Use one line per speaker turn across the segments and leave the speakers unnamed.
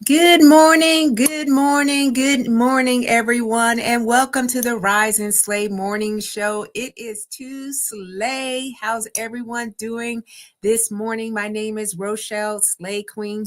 good morning, everyone, and welcome to the Rise and Slay Morning Show. It is to slay. How's everyone doing this morning? My name is Rochelle Slay Queen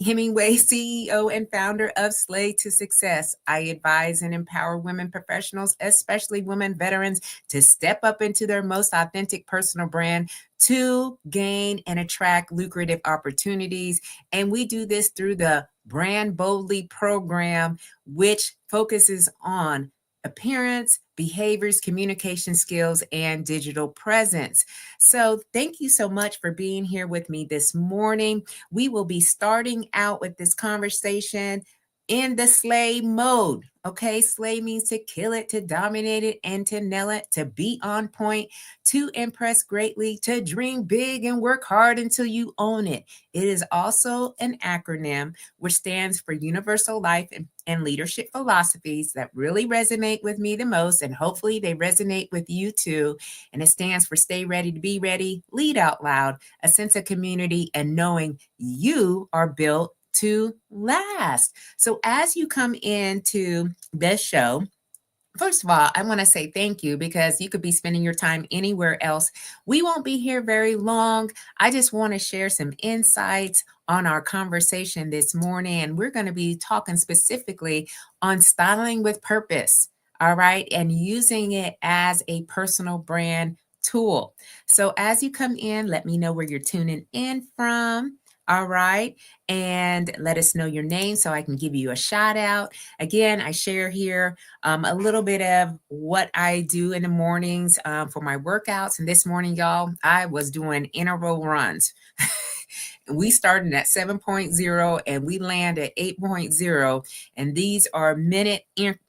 Hemingway, CEO and founder of Slay to Success. I advise and empower women professionals, especially women veterans, to step up into their most authentic personal brand to gain and attract lucrative opportunities. And we do this through the Brand Boldly program, which focuses on appearance, behaviors, communication skills, and digital presence. So, thank you so much for being here with me this morning. We will be starting out with this conversation in the slay mode. Okay, slay means to kill it, to dominate it, and to nail it, to be on point, to impress greatly, to dream big and work hard until you own it. It is also an acronym which stands for Universal Life and Leadership Philosophies that really resonate with me the most, and hopefully they resonate with you too. And it stands for Stay Ready to Be Ready, Lead Out Loud, a sense of community, and knowing you are built to last. So as you come into this show, first of all, I want to say thank you because you could be spending your time anywhere else. We won't be here very long. I just want to share some insights on our conversation this morning. And we're going to be talking specifically on styling with purpose. All right. And using it as a personal brand tool. So as you come in, let me know where you're tuning in from. All right. And let us know your name so I can give you a shout out. Again, I share here a little bit of what I do in the mornings for my workouts. And this morning, y'all, I was doing interval runs. We started at 7.0 and we land at 8.0. And these are minute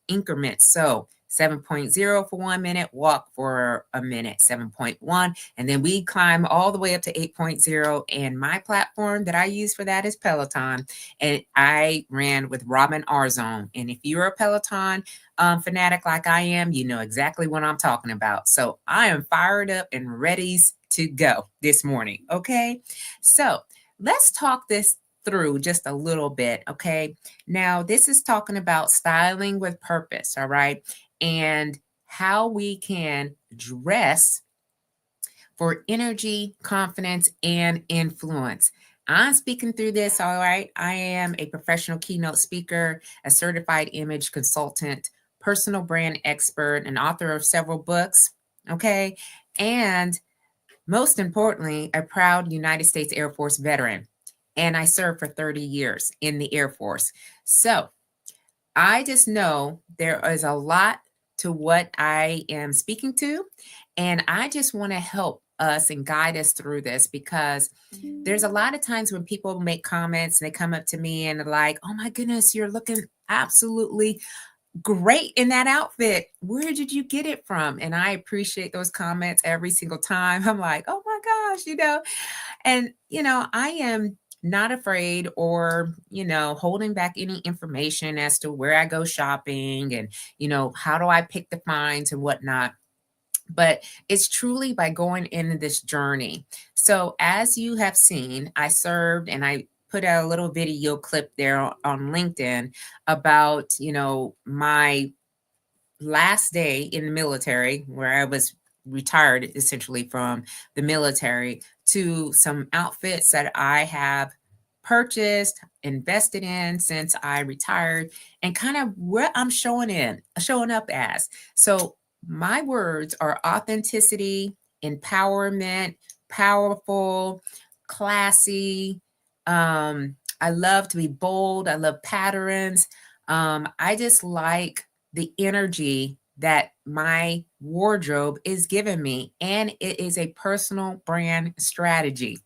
increments. So 7.0 for 1 minute, walk for a minute, 7.1, and then we climb all the way up to 8.0. And my platform that I use for that is Peloton. And I ran with Robin Arzon. And if you're a Peloton fanatic like I am, you know exactly what I'm talking about. So I am fired up and ready to go this morning. Okay. So let's talk this through just a little bit. Okay. Now, this is talking about styling with purpose. All right. And how we can dress for energy, confidence, and influence. I'm speaking through this, all right? I am a professional keynote speaker, a certified image consultant, personal brand expert, and author of several books, okay? And most importantly, a proud United States Air Force veteran. And I served for 30 years in the Air Force. So I just know there is a lot to what I am speaking to. And I just want to help us and guide us through this because there's a lot of times when people make comments and they come up to me and they're like, oh my goodness, you're looking absolutely great in that outfit. Where did you get it from? And I appreciate those comments every single time. I'm like, oh my gosh, and, I am not afraid or, holding back any information as to where I go shopping and, how do I pick the finds and whatnot. But it's truly by going into this journey. So as you have seen, I served and I put out a little video clip there on LinkedIn about, my last day in the military where I was retired essentially from the military to some outfits that I have purchased, invested in since I retired, and kind of what I'm showing up as. So my words are authenticity, empowerment, powerful, classy. I love to be bold. I love patterns. I just like the energy that my wardrobe is giving me. And it is a personal brand strategy.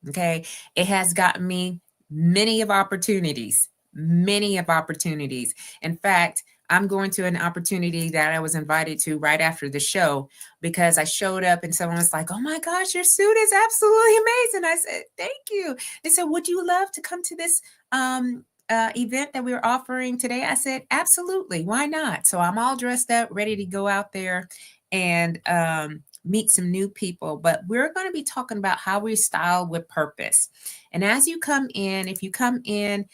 Okay. It has gotten me many of opportunities, many of opportunities. In fact, I'm going to an opportunity that I was invited to right after the show because I showed up and someone was like, oh my gosh, your suit is absolutely amazing. I said, thank you. They said, would you love to come to this event that we're offering today? I said, absolutely. Why not? So I'm all dressed up, ready to go out there and meet some new people. But we're going to be talking about how we style with purpose. And as you come in, if you come in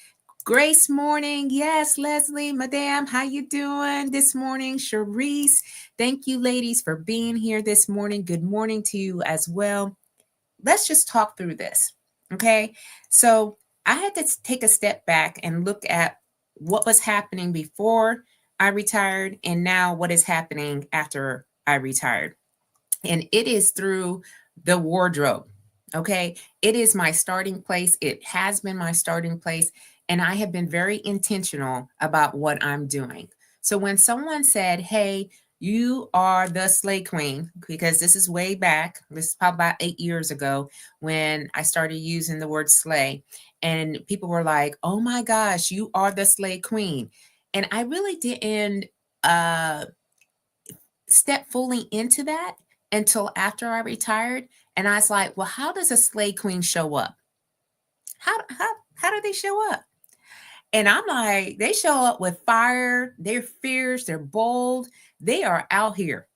Grace morning. Yes, Leslie, Madame, how you doing this morning? Cherise, thank you ladies for being here this morning. Good morning to you as well. Let's just talk through this. Okay. So I had to take a step back and look at what was happening before I retired and now what is happening after I retired. And it is through the wardrobe. Okay. It is my starting place. It has been my starting place. And I have been very intentional about what I'm doing. So when someone said, hey, you are the slay queen, because this is way back, this is probably about 8 years ago when I started using the word slay. And people were like, oh my gosh, you are the slay queen. And I really didn't uh, step fully into that until after I retired. And I was like, well, how does a slay queen show up? How do they show up? And I'm like, they show up with fire, they're fierce, they're bold, they are out here.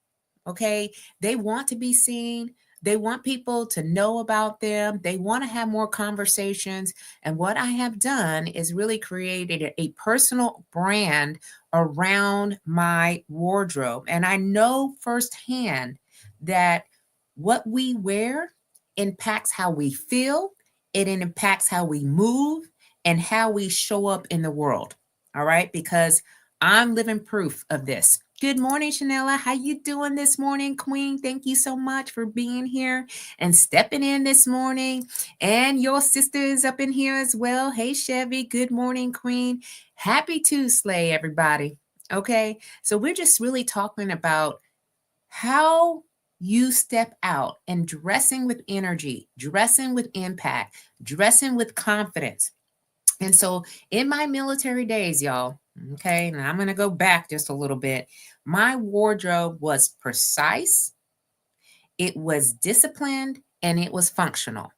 Okay. They want to be seen. They want people to know about them. They want to have more conversations. And what I have done is really created a personal brand around my wardrobe. And I know firsthand that what we wear impacts how we feel, it impacts how we move and how we show up in the world. All right. Because I'm living proof of this. Good morning, Chanela. How you doing this morning, Queen? Thank you so much for being here and stepping in this morning. And your sister is up in here as well. Hey, Chevy. Good morning, Queen. Happy Tuesday, everybody. Okay, so we're just really talking about how you step out and dressing with energy, dressing with impact, dressing with confidence. And so in my military days, y'all, okay, and I'm going to go back just a little bit. My wardrobe was precise, it was disciplined, and it was functional.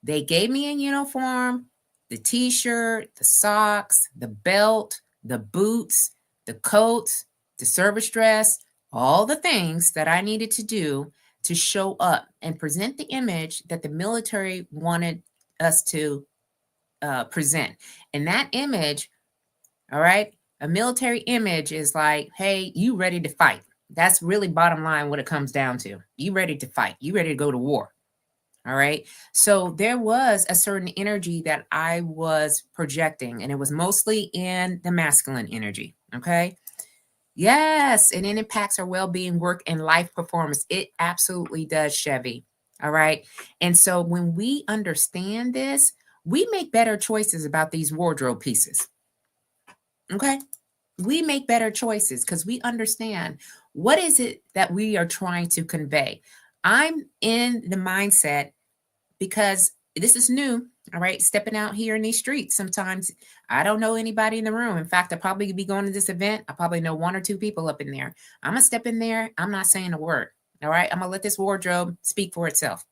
They gave me a uniform, the t shirt, the socks, the belt, the boots, the coats, the service dress, all the things that I needed to do to show up and present the image that the military wanted us to present. And that image, all right, a military image is like, hey, you ready to fight. That's really bottom line what it comes down to. You ready to fight. You ready to go to war. All right. So there was a certain energy that I was projecting, and it was mostly in the masculine energy. Okay. Yes. And it impacts our well being, work, and life performance. It absolutely does, Chevy. All right. And so when we understand this, we make better choices about these wardrobe pieces. Okay. We make better choices because we understand what is it that we are trying to convey. I'm in the mindset because this is new. All right. Stepping out here in these streets. Sometimes I don't know anybody in the room. In fact, I probably be going to this event. I probably know one or two people up in there. I'm going to step in there. I'm not saying a word. All right. I'm going to let this wardrobe speak for itself.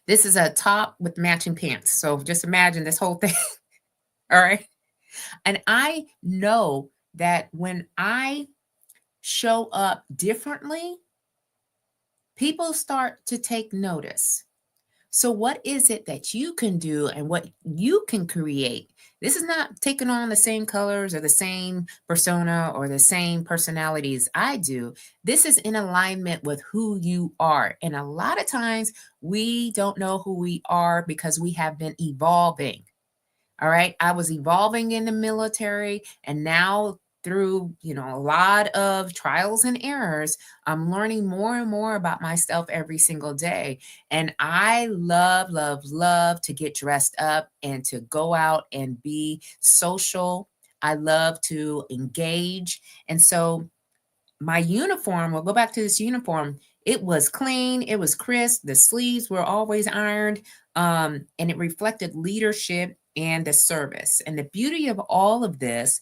This is a top with matching pants. So just imagine this whole thing. All right. And I know that when I show up differently, people start to take notice. So, what is it that you can do and what you can create? This is not taking on the same colors or the same persona or the same personalities I do. This is in alignment with who you are. And a lot of times we don't know who we are because we have been evolving. All right. I was evolving in the military, and now through, a lot of trials and errors, I'm learning more and more about myself every single day. And I love, love, love to get dressed up and to go out and be social. I love to engage. And so my uniform, we'll go back to this uniform. It was clean, it was crisp, the sleeves were always ironed, and it reflected leadership and the service. And the beauty of all of this,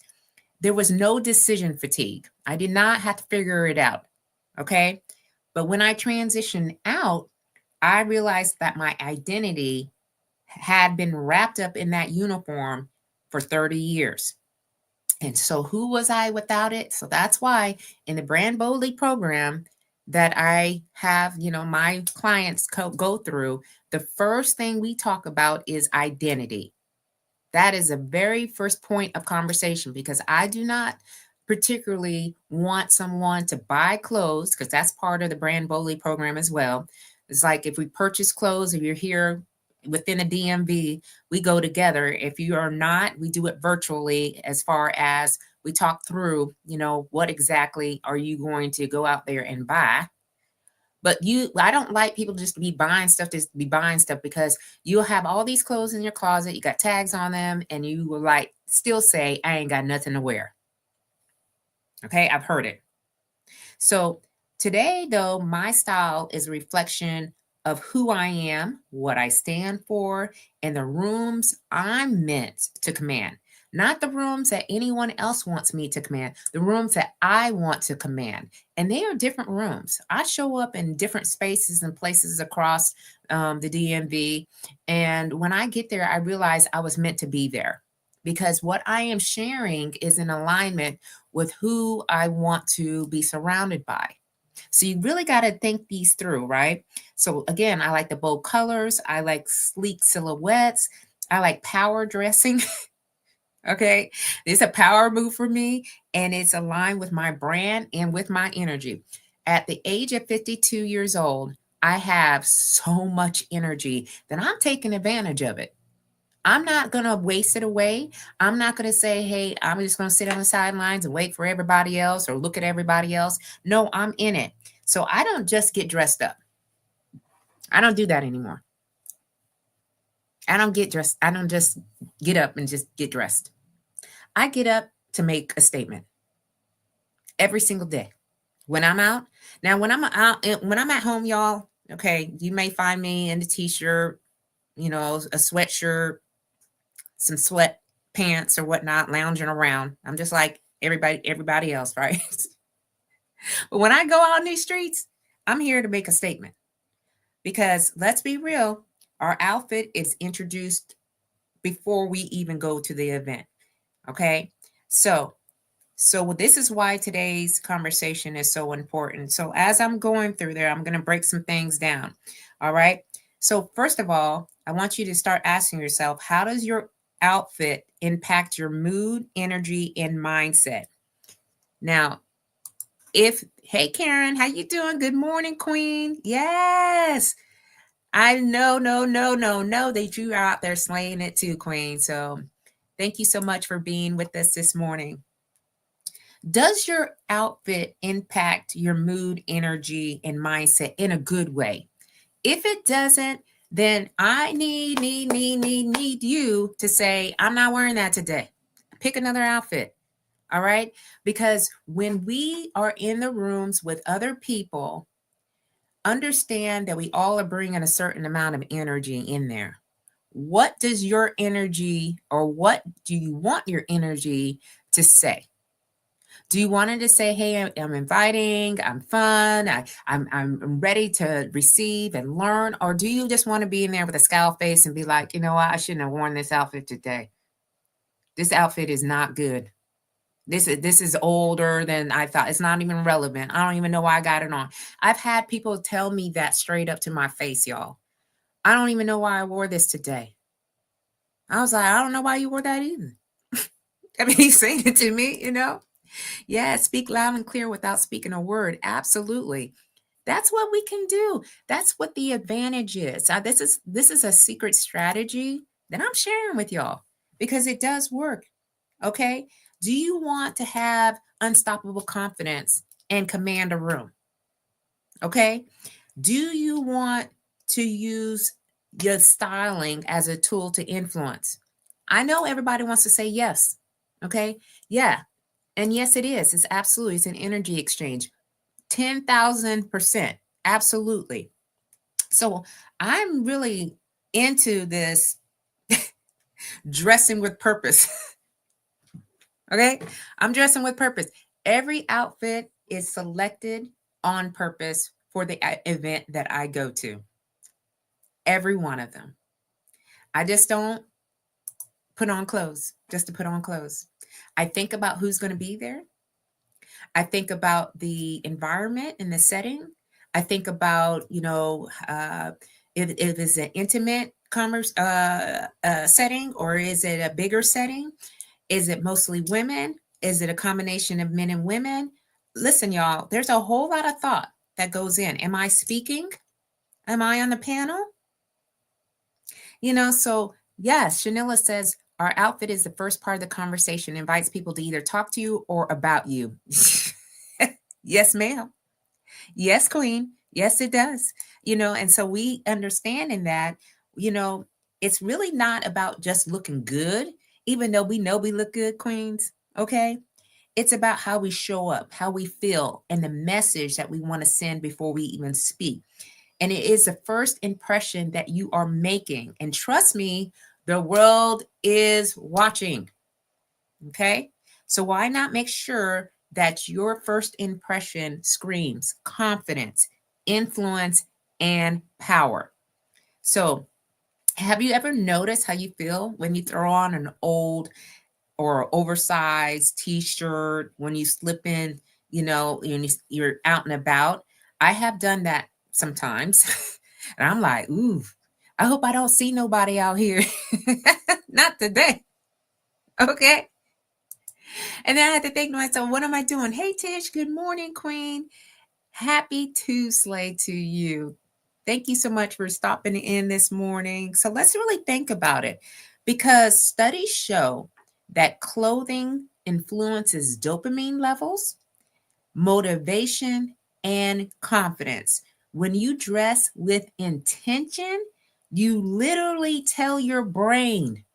there was no decision fatigue. I did not have to figure it out. Okay. But when I transitioned out, I realized that my identity had been wrapped up in that uniform for 30 years. And so who was I without it? So that's why in the Brand Boldly program that I have, my clients go through, the first thing we talk about is identity. That is a very first point of conversation, because I do not particularly want someone to buy clothes, because that's part of the brand bully program as well. It's like if we purchase clothes, if you're here within a DMV, we go together. If you are not, we do it virtually, as far as we talk through, what exactly are you going to go out there and buy. But I don't like people just to be buying stuff, because you'll have all these clothes in your closet, you got tags on them, and you will like still say, I ain't got nothing to wear. Okay, I've heard it. So today, though, my style is a reflection of who I am, what I stand for, and the rooms I'm meant to command. Not the rooms that anyone else wants me to command, the rooms that I want to command. And they are different rooms. I show up in different spaces and places across the DMV. And when I get there, I realize I was meant to be there, because what I am sharing is in alignment with who I want to be surrounded by. So you really got to think these through, right? So again, I like the bold colors. I like sleek silhouettes. I like power dressing. Okay. It's a power move for me, and it's aligned with my brand and with my energy. At the age of 52 years old, I have so much energy that I'm taking advantage of it. I'm not going to waste it away. I'm not going to say, hey, I'm just going to sit on the sidelines and wait for everybody else or look at everybody else. No, I'm in it. So I don't just get dressed up. I don't do that anymore. I don't get dressed. I don't just get up and just get dressed. I get up to make a statement every single day. When I'm out, now when I'm out, when I'm at home, y'all, okay, you may find me in a t-shirt, a sweatshirt, some sweat pants or whatnot, lounging around. I'm just like everybody else, right? But when I go out in these streets, I'm here to make a statement, because let's be real, our outfit is introduced before we even go to the event. Okay. So this is why today's conversation is so important. So as I'm going through there, I'm going to break some things down. All right. So first of all, I want you to start asking yourself, how does your outfit impact your mood, energy, and mindset? Now, hey Karen, how you doing? Good morning, Queen. Yes. I know, no, that you are out there slaying it too, Queen. So thank you so much for being with us this morning. Does your outfit impact your mood, energy, and mindset in a good way? If it doesn't, then I need you to say, I'm not wearing that today. Pick another outfit. All right. Because when we are in the rooms with other people, understand that we all are bringing a certain amount of energy in there. What does your energy, or what do you want your energy to say? Do you want it to say, hey, I'm inviting, I'm fun, I'm ready to receive and learn? Or do you just want to be in there with a scowl face and be like, you know what, I shouldn't have worn this outfit today. This outfit is not good. This is older than I thought. It's not even relevant. I don't even know why I got it on. I've had people tell me that straight up to my face, y'all. I don't even know why I wore this today. I was like, I don't know why you wore that either. I mean, he's saying it to me, Yeah, speak loud and clear without speaking a word. Absolutely. That's what we can do. That's what the advantage is. This is a secret strategy that I'm sharing with y'all, because it does work. Okay? Do you want to have unstoppable confidence and command a room? Okay? Do you want to use your styling as a tool to influence? I know everybody wants to say yes. Okay? Yeah. And yes, it is. It's absolutely, it's an energy exchange. 10,000%. Absolutely. So I'm really into this dressing with purpose. Okay. I'm dressing with purpose. Every outfit is selected on purpose for the event that I go to. Every one of them. I just don't put on clothes just to put on clothes. I think about who's going to be there. I think about the environment and the setting. I think about, If it's an intimate setting, or is it a bigger setting? Is it mostly women? Is it a combination of men and women? Listen, y'all, there's a whole lot of thought that goes in. Am I speaking? Am I on the panel? So yes, Shanilla says our outfit is the first part of the conversation, invites people to either talk to you or about you. Yes, ma'am. Yes, queen. Yes, it does. And so we understand in that, you know, it's really not about just looking good, even though we know we look good, queens. Okay. It's about how we show up, how we feel, and the message that we want to send before we even speak. And it is the first impression that you are making. And trust me, the world is watching. Okay. So why not make sure that your first impression screams confidence, influence, and power? So, have you ever noticed how you feel when you throw on an old or oversized t-shirt, when you slip in, you're out and about? I have done that sometimes. And I'm like, ooh, I hope I don't see nobody out here. Not today. Okay. And then I had to think to myself, what am I doing? Hey, Tish, good morning, Queen. Happy Tuesday to you. Thank you so much for stopping in this morning. So let's really think about it, because studies show that clothing influences dopamine levels, motivation, and confidence. When you dress with intention, you literally tell your brain,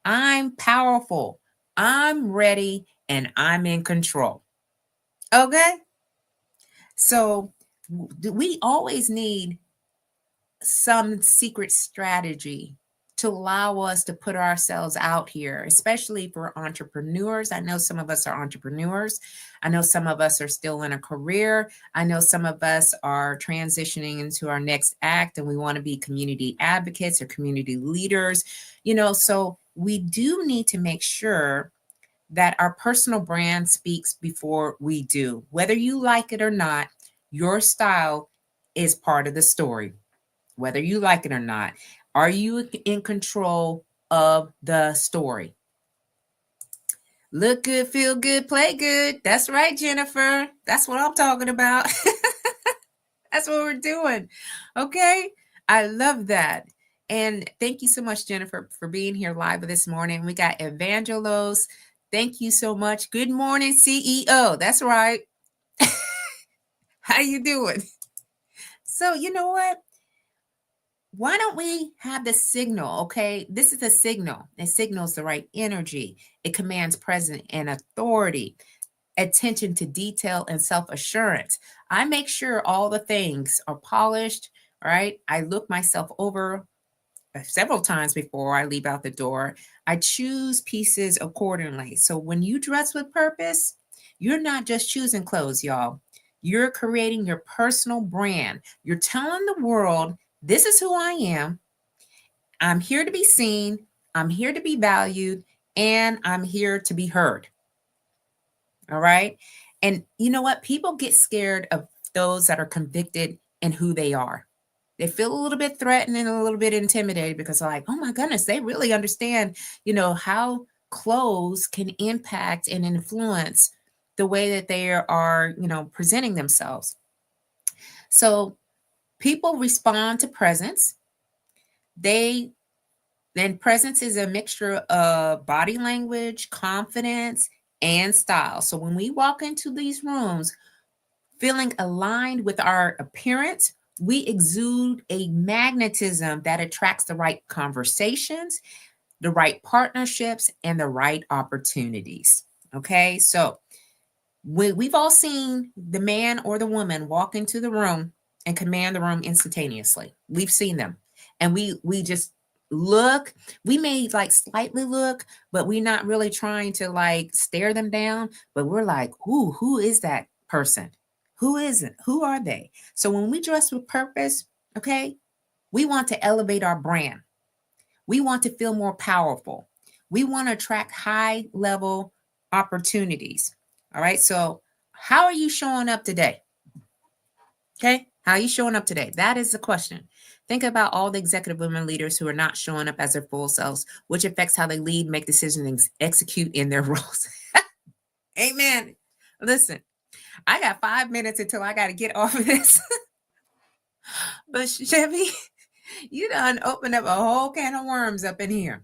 I'm powerful, I'm ready, and I'm in control. Okay? So we always need some secret strategy to allow us to put ourselves out here, especially for entrepreneurs. I know some of us are entrepreneurs. I know some of us are still in a career. I know some of us are transitioning into our next act and we want to be community advocates or community leaders. So we do need to make sure that our personal brand speaks before we do. Whether you like it or not, your style is part of the story. Whether you like it or not, are you in control of the story? Look good, feel good, play good. That's right, Jennifer. That's what I'm talking about. That's what we're doing. Okay. I love that. And thank you so much, Jennifer, for being here live this morning. We got Evangelos. Thank you so much. Good morning, CEO. That's right. How you doing? So, you know what? Why don't we have the signal? Okay, this is a signal. It signals the right energy. It commands presence and authority, attention to detail, and self-assurance. I make sure all the things are polished. Right, I look myself over several times before I leave out the door. I choose pieces accordingly. So when you dress with purpose, you're not just choosing clothes, y'all. You're creating your personal brand. You're telling the world, this is who I am. I'm here to be seen. I'm here to be valued. And I'm here to be heard. All right. And you know what? People get scared of those that are convicted in who they are. They feel a little bit threatened and a little bit intimidated because they're like, oh my goodness, they really understand, how clothes can impact and influence the way that they are, presenting themselves. So people respond to presence. Then presence is a mixture of body language, confidence, and style. So when we walk into these rooms feeling aligned with our appearance, we exude a magnetism that attracts the right conversations, the right partnerships, and the right opportunities. Okay, so we've all seen the man or the woman walk into the room and command the room instantaneously. We've seen them, and we just look. We may like slightly look, but we're not really trying to like stare them down. But we're like, ooh, who is that person? Who is it? Who are they? So when we dress with purpose, okay, we want to elevate our brand. We want to feel more powerful. We want to attract high level opportunities. All right. So, how are you showing up today? Okay. How are you showing up today? That is the question. Think about all the executive women leaders who are not showing up as their full selves, which affects how they lead, make decisions, and execute in their roles. Amen. Listen, I got 5 minutes until I got to get off of this. But Chevy, you done opened up a whole can of worms up in here.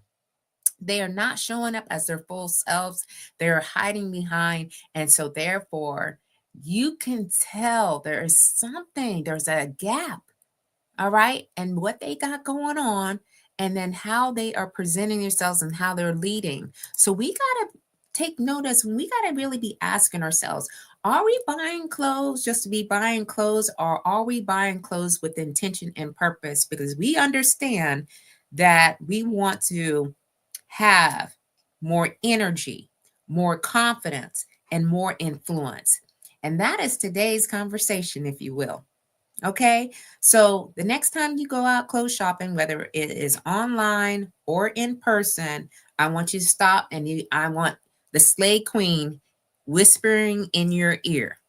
They are not showing up as their full selves. They're hiding behind. And so therefore, you can tell there is something, there's a gap. All right. And what they got going on, and then how they are presenting themselves and how they're leading. So we got to take notice. We got to really be asking ourselves, are we buying clothes just to be buying clothes, or are we buying clothes with intention and purpose? Because we understand that we want to have more energy, more confidence, and more influence. And that is today's conversation, if you will. Okay, so the next time you go out clothes shopping, whether it is online or in person, I want you to stop and I want the Slay Queen whispering in your ear.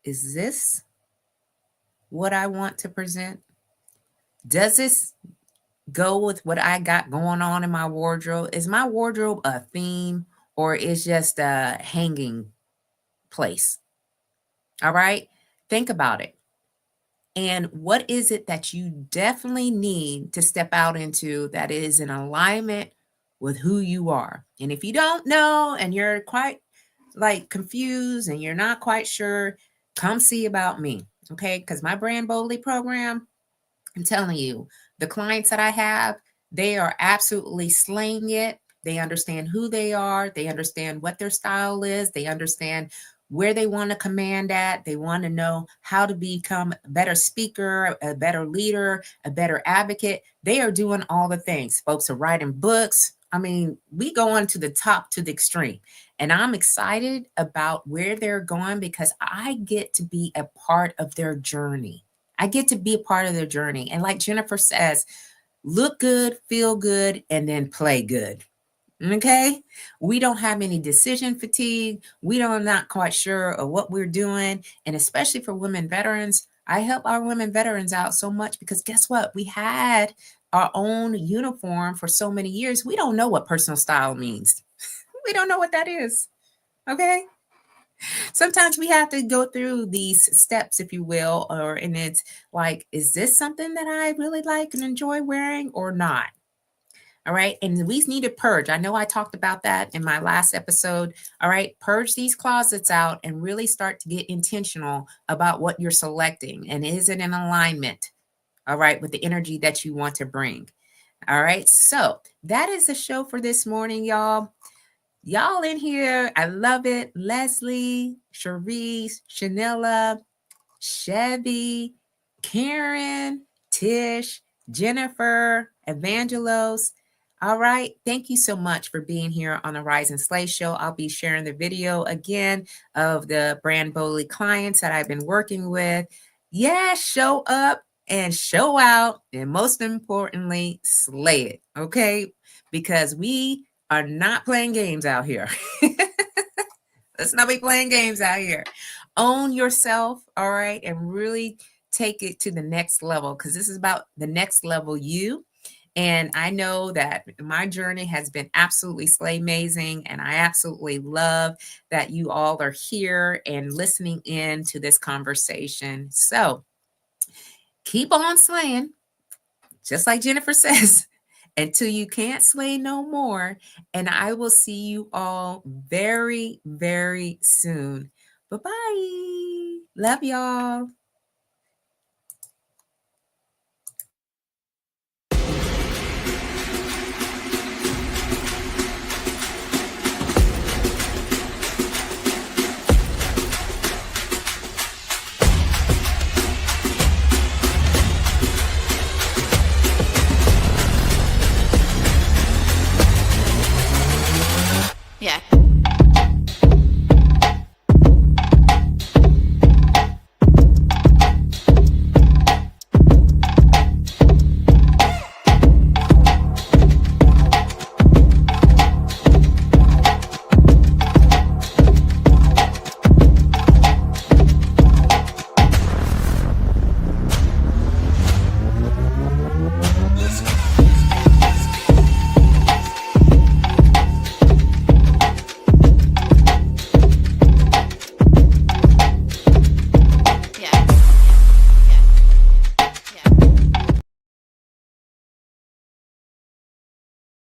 Is this what I want to present? Does this go with what I got going on in my wardrobe? Is my wardrobe a theme, or is just a hanging place? All right, think about it. And what is it that you definitely need to step out into that is in alignment with who you are? And if you don't know and you're quite like confused and you're not quite sure, come see about me. Okay, because my Brand Boldly program, I'm telling you, the clients that I have, they are absolutely slaying it. They understand who they are. They understand what their style is. They understand where they want to command at. They want to know how to become a better speaker, a better leader, a better advocate. They are doing all the things. Folks are writing books. I mean, we go on to the top, to the extreme. And I'm excited about where they're going because I get to be a part of their journey. I get to be a part of their journey. And like Jennifer says, look good, feel good, and then play good. Okay. We don't have any decision fatigue. We don't not quite sure of what we're doing. And especially for women veterans, I help our women veterans out so much because guess what? We had our own uniform for so many years. We don't know what personal style means. We don't know what that is. Okay. Sometimes we have to go through these steps, if you will, and it's like, is this something that I really like and enjoy wearing or not? All right. And we need to purge. I know I talked about that in my last episode. All right. Purge these closets out and really start to get intentional about what you're selecting. And is it in alignment? All right. With the energy that you want to bring. All right. So that is the show for this morning, y'all. Y'all in here, I love it. Leslie, Cherise, Chanela, Chevy, Karen, Tish, Jennifer, Evangelos. All right. Thank you so much for being here on the Rise and Slay show. I'll be sharing the video again of the Brand Boldly clients that I've been working with. Yeah, show up and show out. And most importantly, slay it. Okay. Because we are not playing games out here. Let's not be playing games out here. Own yourself, all right, and really take it to the next level because this is about the next level you. And I know that my journey has been absolutely slay amazing, and I absolutely love that you all are here and listening in to this conversation. So keep on slaying, just like Jennifer says, until you can't slay no more. And I will see you all very, very soon. Bye-bye. Love y'all.